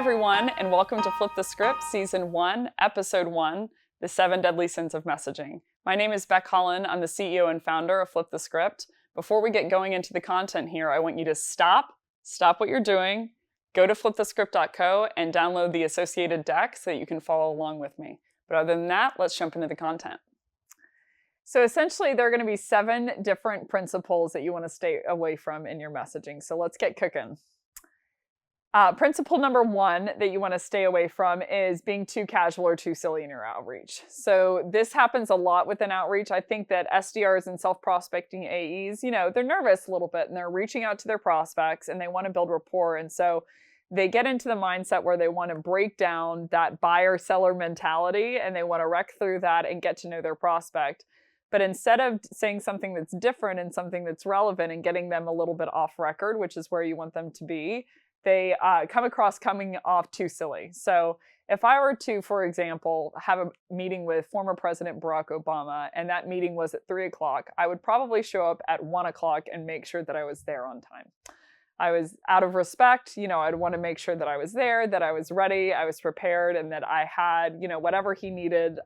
everyone, and welcome to Flip the Script, Season 1, Episode 1, The 7 Deadly Sins of Messaging. My name is Becc Holland. I'm the CEO and founder of Flip the Script. Before we get going into the content here, I want you to stop what you're doing, go to flipthescript.co and download the associated deck so that you can follow along with me. But other than that, let's jump into the content. So essentially, there are going to be 7 different principles that you want to stay away from in your messaging. So let's get cooking. Principle number 1 that you want to stay away from is being too casual or too silly in your outreach. So this happens a lot within outreach. I think that SDRs and self-prospecting AEs, they're nervous a little bit and they're reaching out to their prospects and they want to build rapport. And so they get into the mindset where they want to break down that buyer-seller mentality and they want to wreck through that and get to know their prospect. But instead of saying something that's different and something that's relevant and getting them a little bit off record, which is where you want them to be, they coming off too silly. So if I were to, for example, have a meeting with former President Barack Obama and that meeting was at 3 o'clock, I would probably show up at 1 o'clock and make sure that I was there on time. I was out of respect, I'd want to make sure that I was there, that I was ready, I was prepared, and that I had, whatever he needed,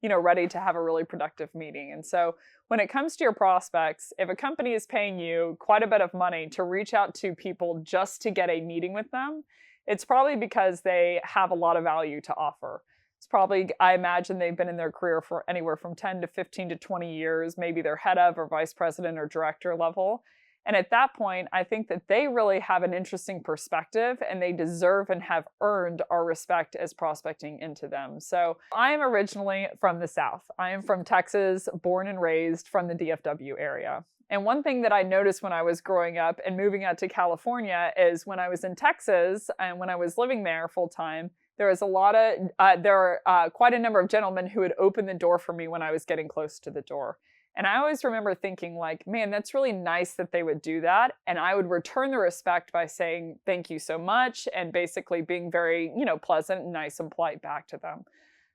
ready to have a really productive meeting. And so when it comes to your prospects, if a company is paying you quite a bit of money to reach out to people just to get a meeting with them, it's probably because they have a lot of value to offer. It's probably, I imagine they've been in their career for anywhere from 10 to 15 to 20 years. Maybe they're head of or vice president or director level. And at that point, I think that they really have an interesting perspective and they deserve and have earned our respect as prospecting into them. So I am originally from the South. I am from Texas, born and raised from the DFW area. And one thing that I noticed when I was growing up and moving out to California is when I was in Texas and when I was living there full time, there was quite a number of gentlemen who would open the door for me when I was getting close to the door. And I always remember thinking like, man, that's really nice that they would do that. And I would return the respect by saying, thank you so much. And basically being very, pleasant and nice and polite back to them.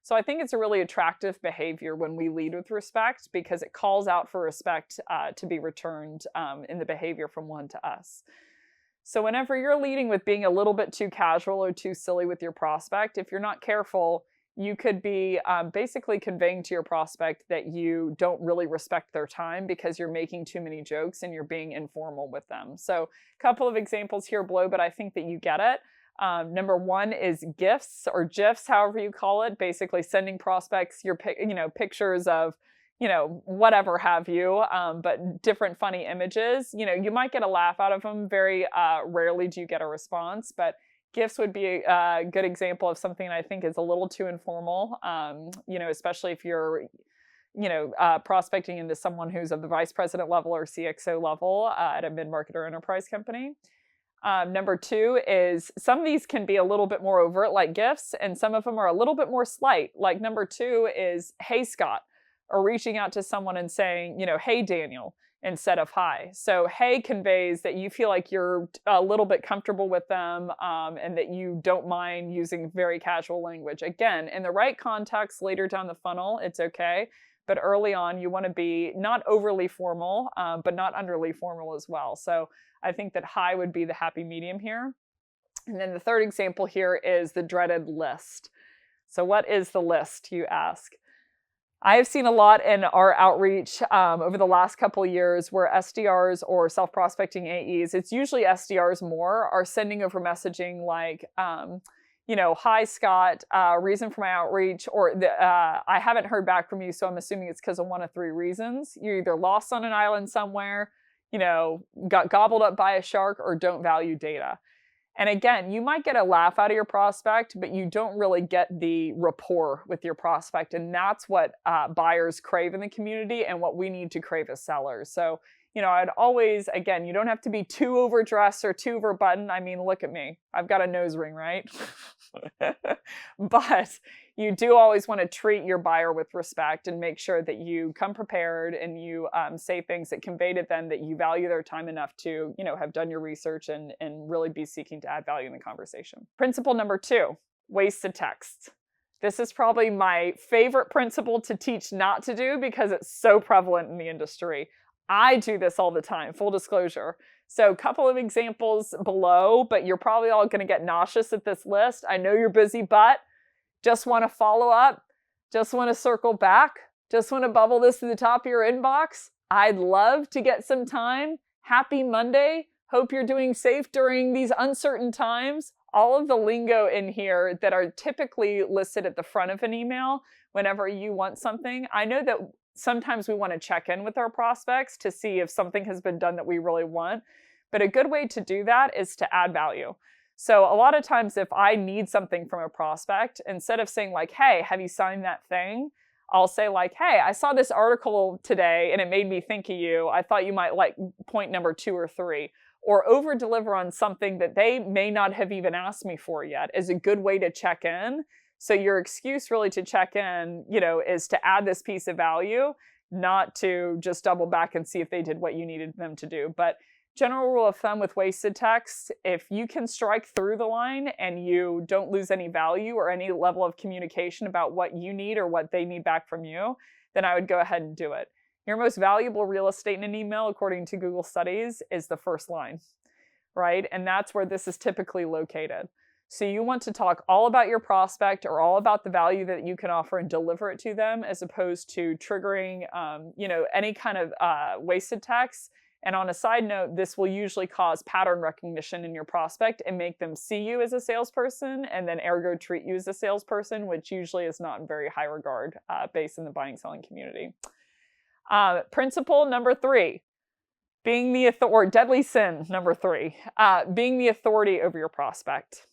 So I think it's a really attractive behavior when we lead with respect because it calls out for respect to be returned in the behavior from one to us. So whenever you're leading with being a little bit too casual or too silly with your prospect, if you're not careful, you could be basically conveying to your prospect that you don't really respect their time because you're making too many jokes and you're being informal with them. So a couple of examples here below, but I think that you get it. Number 1 is GIFs or GIFs, however you call it, basically sending prospects your pictures of, whatever have you, but different funny images. You might get a laugh out of them. Very rarely do you get a response, but GIFs would be a good example of something I think is a little too informal, especially if you're, prospecting into someone who's of the vice president level or CXO level at a mid-market or enterprise company. Number 2 is some of these can be a little bit more overt like GIFs, and some of them are a little bit more slight. Like number 2 is, hey, Scott, or reaching out to someone and saying, hey, Daniel, instead of hi. So hey conveys that you feel like you're a little bit comfortable with them and that you don't mind using very casual language. Again, in the right context later down the funnel, it's okay. But early on, you want to be not overly formal, but not underly formal as well. So I think that hi would be the happy medium here. And then the third example here is the dreaded list. So what is the list, you ask? I have seen a lot in our outreach over the last couple of years where SDRs or self-prospecting AEs, it's usually SDRs more, are sending over messaging like, hi, Scott, reason for my outreach, or I haven't heard back from you, so I'm assuming it's because of one of 3 reasons. You're either lost on an island somewhere, got gobbled up by a shark, or don't value data. And again, you might get a laugh out of your prospect, but you don't really get the rapport with your prospect. And that's what buyers crave in the community and what we need to crave as sellers. So, I'd always, again, you don't have to be too overdressed or too overbuttoned. I mean, look at me. I've got a nose ring, right? But you do always want to treat your buyer with respect and make sure that you come prepared and you say things that convey to them that you value their time enough to, have done your research and really be seeking to add value in the conversation. Principle number 2, wasted text. This is probably my favorite principle to teach not to do because it's so prevalent in the industry. I do this all the time, full disclosure. So a couple of examples below, but you're probably all going to get nauseous at this list. I know you're busy, but just want to follow up, just want to circle back, just want to bubble this to the top of your inbox. I'd love to get some time. Happy Monday. Hope you're doing safe during these uncertain times. All of the lingo in here that are typically listed at the front of an email whenever you want something. I know that sometimes we want to check in with our prospects to see if something has been done that we really want. But a good way to do that is to add value. So a lot of times if I need something from a prospect, instead of saying like, hey, have you signed that thing? I'll say like, hey, I saw this article today and it made me think of you. I thought you might like point number 2 or 3. Or over deliver on something that they may not have even asked me for yet is a good way to check in. So your excuse really to check in, is to add this piece of value, not to just double back and see if they did what you needed them to do. But general rule of thumb with wasted text, if you can strike through the line and you don't lose any value or any level of communication about what you need or what they need back from you, then I would go ahead and do it. Your most valuable real estate in an email, according to Google studies, is the first line, right? And that's where this is typically located. So you want to talk all about your prospect or all about the value that you can offer and deliver it to them, as opposed to triggering, any kind of wasted text. And on a side note, this will usually cause pattern recognition in your prospect and make them see you as a salesperson and then ergo treat you as a salesperson, which usually is not in very high regard based in the buying selling community. Principle number 3, or deadly sin number 3, being the authority over your prospect.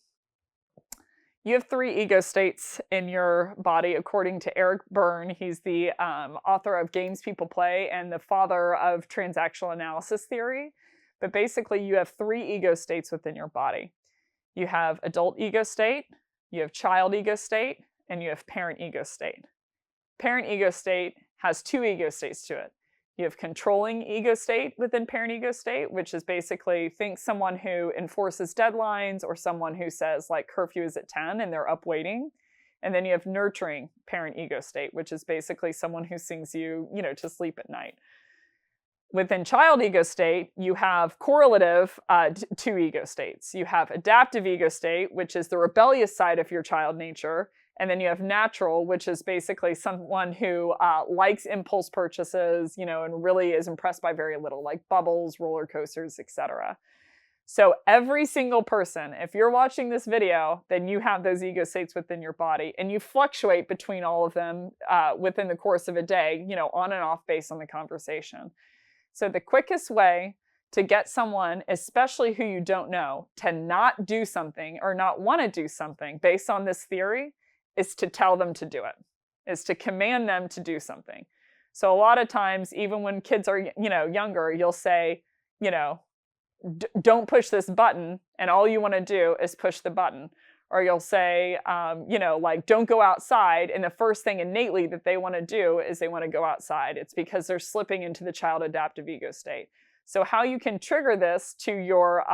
You have 3 ego states in your body, according to Eric Berne. He's the author of Games People Play and the father of transactional analysis theory. But basically, you have 3 ego states within your body. You have adult ego state, you have child ego state, and you have parent ego state. Parent ego state has 2 ego states to it. You have controlling ego state within parent ego state, which is basically think someone who enforces deadlines or someone who says like curfew is at 10 and they're up waiting. And then you have nurturing parent ego state, which is basically someone who sings you, to sleep at night. Within child ego state, you have correlative 2 ego states. You have adaptive ego state, which is the rebellious side of your child nature. And then you have natural, which is basically someone who likes impulse purchases, and really is impressed by very little, like bubbles, roller coasters, etc. So every single person, if you're watching this video, then you have those ego states within your body, and you fluctuate between all of them within the course of a day, on and off based on the conversation. So the quickest way to get someone, especially who you don't know, to not do something or not want to do something based on this theory is to tell them to do it, is to command them to do something. So a lot of times, even when kids are, younger, you'll say, don't push this button, and all you want to do is push the button. Or you'll say, don't go outside, and the first thing innately that they want to do is they want to go outside. It's because they're slipping into the child adaptive ego state. So how you can trigger this to your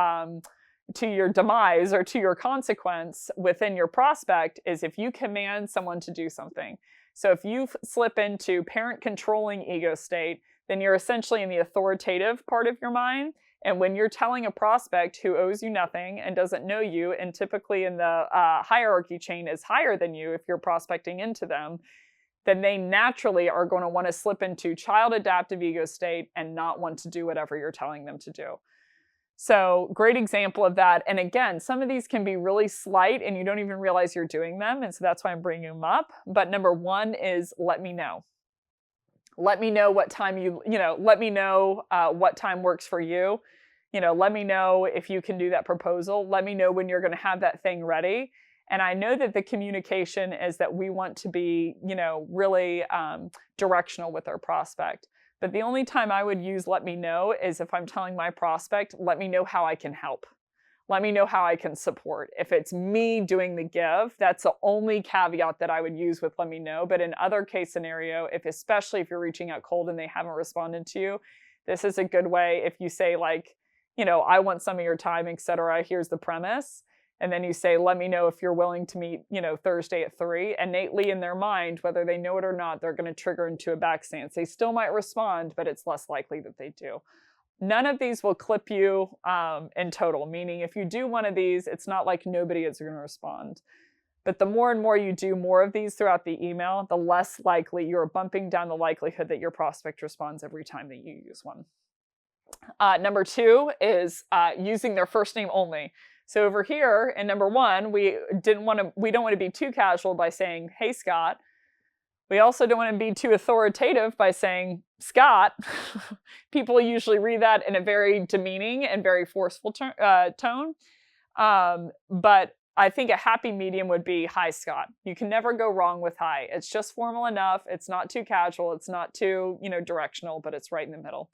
demise or to your consequence within your prospect is if you command someone to do something. So if you slip into parent controlling ego state, then you're essentially in the authoritative part of your mind. And when you're telling a prospect who owes you nothing and doesn't know you, and typically in the hierarchy chain is higher than you if you're prospecting into them, then they naturally are going to want to slip into child adaptive ego state and not want to do whatever you're telling them to do. So great example of that. And again, some of these can be really slight and you don't even realize you're doing them. And so that's why I'm bringing them up. But number 1 is let me know. Let me know what time let me know what time works for you. Let me know if you can do that proposal. Let me know when you're going to have that thing ready. And I know that the communication is that we want to be, really directional with our prospect. But the only time I would use let me know is if I'm telling my prospect, let me know how I can help. Let me know how I can support. If it's me doing the give, that's the only caveat that I would use with let me know. But in other case scenario, especially if you're reaching out cold and they haven't responded to you, this is a good way if you say like, I want some of your time, etc. Here's the premise. And then you say, let me know if you're willing to meet, Thursday at 3. Innately in their mind, whether they know it or not, they're going to trigger into a back stance. They still might respond, but it's less likely that they do. None of these will clip you in total, meaning if you do one of these, it's not like nobody is going to respond. But the more and more you do more of these throughout the email, the less likely you're bumping down the likelihood that your prospect responds every time that you use one. Number 2 is using their first name only. So over here in number 1, we don't want to be too casual by saying, "Hey, Scott." We also don't want to be too authoritative by saying, "Scott." People usually read that in a very demeaning and very forceful tone. But I think a happy medium would be, "Hi, Scott." You can never go wrong with hi. It's just formal enough. It's not too casual. It's not too, directional, but it's right in the middle.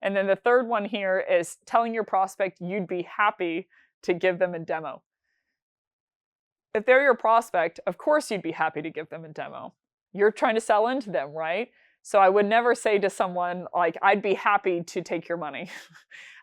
And then the third one here is telling your prospect you'd be happy to give them a demo. If they're your prospect, of course you'd be happy to give them a demo. You're trying to sell into them, right? So I would never say to someone like, "I'd be happy to take your money."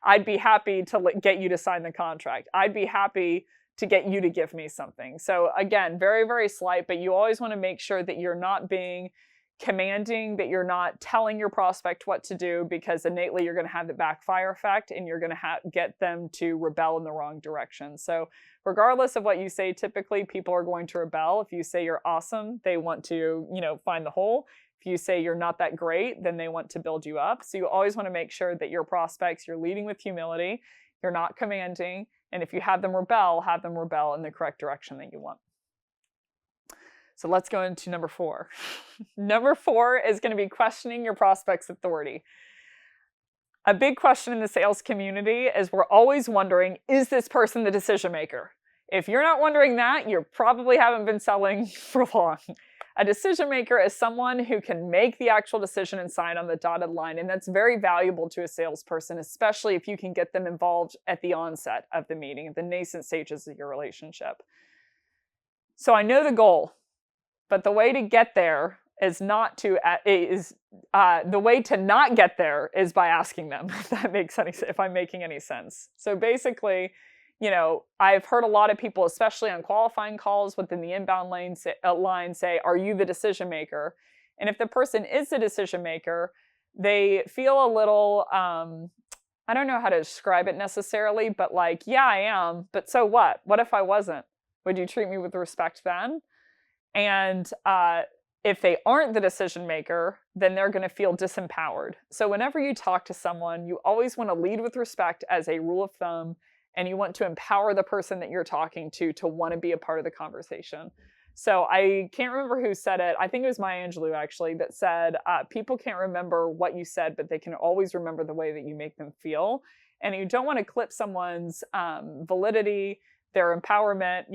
"I'd be happy to get you to sign the contract." "I'd be happy to get you to give me something." So again, very, very slight, but you always want to make sure that you're not being commanding, that you're not telling your prospect what to do, because innately you're going to have the backfire effect and you're going to get them to rebel in the wrong direction. So regardless of what you say, typically people are going to rebel. If you say you're awesome, they want to, find the hole. If you say you're not that great, then they want to build you up. So you always want to make sure that your prospects, you're leading with humility, you're not commanding, and if you have them rebel in the correct direction that you want. So let's go into number 4. Number 4 is going to be questioning your prospect's authority. A big question in the sales community is we're always wondering, is this person the decision maker? If you're not wondering that, you probably haven't been selling for long. A decision maker is someone who can make the actual decision and sign on the dotted line, and that's very valuable to a salesperson, especially if you can get them involved at the onset of the meeting, at the nascent stages of your relationship. So I know the goal. But the way to get there is the way to not get there is by asking them, if that makes any sense, if I'm making any sense. So basically, I've heard a lot of people, especially on qualifying calls within the inbound line say, "Are you the decision maker?" And if the person is the decision maker, they feel a little, I don't know how to describe it necessarily, but like, "Yeah, I am, but so what? What if I wasn't? Would you treat me with respect then?" And if they aren't the decision maker, then they're going to feel disempowered. So whenever you talk to someone, you always want to lead with respect as a rule of thumb, and you want to empower the person that you're talking to want to be a part of the conversation. So I can't remember who said it. I think it was Maya Angelou, actually, that said, people can't remember what you said, but they can always remember the way that you make them feel. And you don't want to clip someone's validity, their empowerment,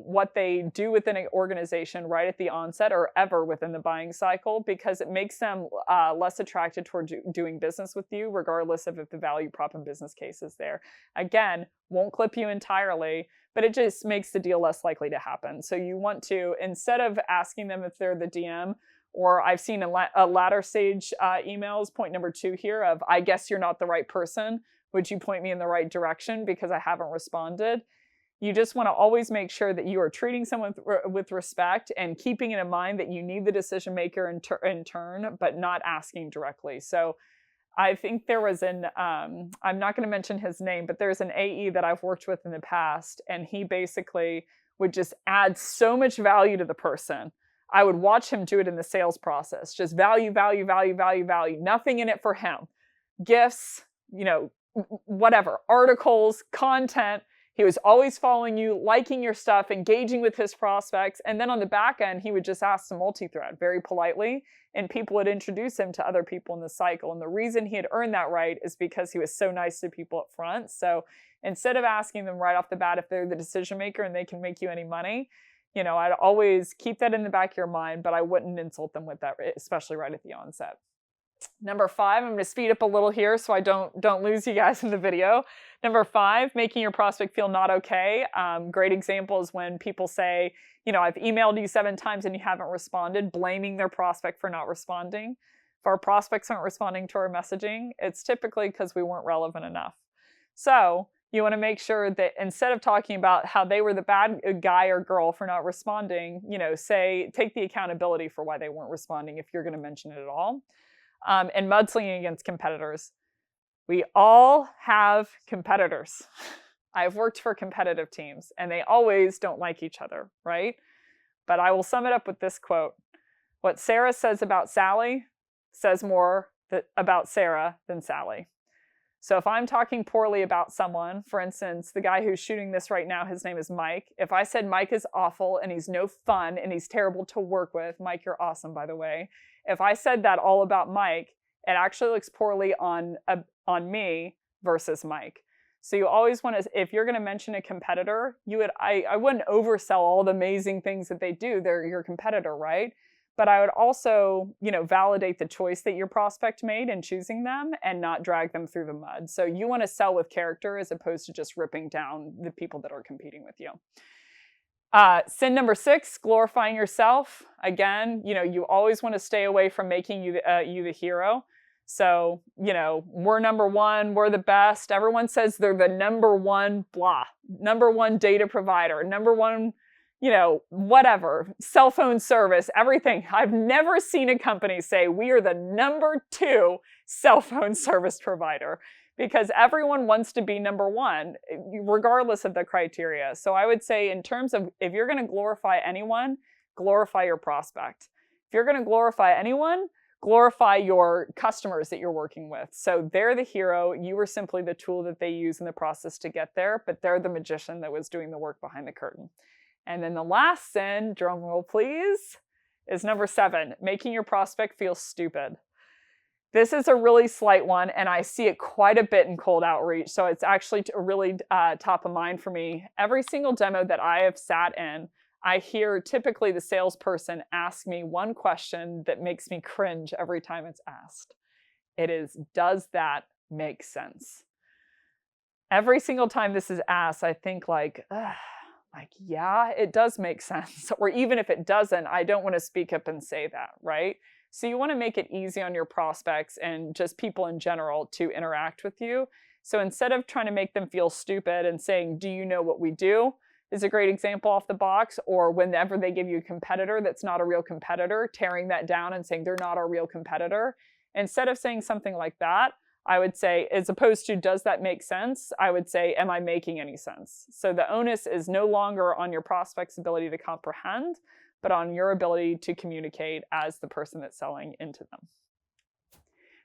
what they do within an organization right at the onset or ever within the buying cycle, because it makes them less attracted toward doing business with you, regardless of if the value prop and business case is there. Again, won't clip you entirely, but it just makes the deal less likely to happen. So you want to, instead of asking them if they're the DM, or I've seen a latter stage emails, point number 2 here of, "I guess you're not the right person. Would you point me in the right direction because I haven't responded?" You just want to always make sure that you are treating someone with respect and keeping it in mind that you need the decision maker in turn, but not asking directly. So I think there was I'm not going to mention his name, but there's an AE that I've worked with in the past, and he basically would just add so much value to the person. I would watch him do it in the sales process. Just value, value, value, value, value. Nothing in it for him. Gifts, whatever, articles, content. He was always following you, liking your stuff, engaging with his prospects. And then on the back end, he would just ask to multi-thread very politely, and people would introduce him to other people in the cycle. And the reason he had earned that right is because he was so nice to people up front. So instead of asking them right off the bat if they're the decision maker and they can make you any money, I'd always keep that in the back of your mind, but I wouldn't insult them with that, especially right at the onset. Number 5, I'm going to speed up a little here so I don't lose you guys in the video. Number 5, making your prospect feel not okay. Great example is when people say, "I've emailed you 7 times and you haven't responded," blaming their prospect for not responding. If our prospects aren't responding to our messaging, it's typically because we weren't relevant enough. So you want to make sure that instead of talking about how they were the bad guy or girl for not responding, take the accountability for why they weren't responding if you're going to mention it at all. And mudslinging against competitors. We all have competitors. I've worked for competitive teams, and they always don't like each other, right? But I will sum it up with this quote. What Sarah says about Sally says more about Sarah than Sally. So if I'm talking poorly about someone, for instance, the guy who's shooting this right now, his name is Mike. If I said Mike is awful and he's no fun and he's terrible to work with, Mike, you're awesome, by the way. If I said that all about Mike, it actually looks poorly on me versus Mike. So you always want to, if you're going to mention a competitor, I wouldn't oversell all the amazing things that they do. They're your competitor, right? But I would also, validate the choice that your prospect made in choosing them and not drag them through the mud. So you want to sell with character as opposed to just ripping down the people that are competing with you. Sin number 6, glorifying yourself. Again, you always want to stay away from making you the hero. So, we're number one, we're the best. Everyone says they're the number one data provider, number one, whatever, cell phone service, everything. I've never seen a company say we are the number 2 cell phone service provider, because everyone wants to be number 1, regardless of the criteria. So I would say, in terms of, if you're going to glorify anyone, glorify your prospect. If you're going to glorify anyone, glorify your customers that you're working with. So they're the hero. You were simply the tool that they use in the process to get there, but they're the magician that was doing the work behind the curtain. And then the last sin, drum roll please, is number 7, making your prospect feel stupid. This is a really slight one, and I see it quite a bit in cold outreach, so it's actually really top of mind for me. Every single demo that I have sat in, I hear typically the salesperson ask me one question that makes me cringe every time it's asked. It is, does that make sense? Every single time this is asked, I think yeah, it does make sense. Or even if it doesn't, I don't want to speak up and say that, right? So you want to make it easy on your prospects and just people in general to interact with you. So instead of trying to make them feel stupid and saying, do you know what we do? Is a great example off the box, or whenever they give you a competitor that's not a real competitor, tearing that down and saying they're not our real competitor. Instead of saying something like that, I would say, as opposed to does that make sense, I would say, am I making any sense? So the onus is no longer on your prospect's ability to comprehend, but on your ability to communicate as the person that's selling into them.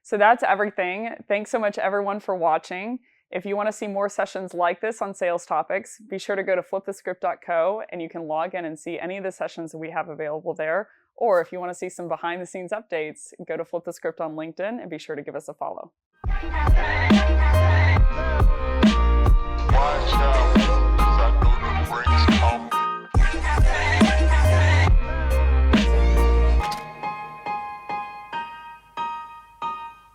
So that's everything. Thanks so much everyone for watching. If you want to see more sessions like this on sales topics, be sure to go to flipthescript.co and you can log in and see any of the sessions that we have available there. Or if you want to see some behind the scenes updates, go to Flip the Script on LinkedIn and be sure to give us a follow.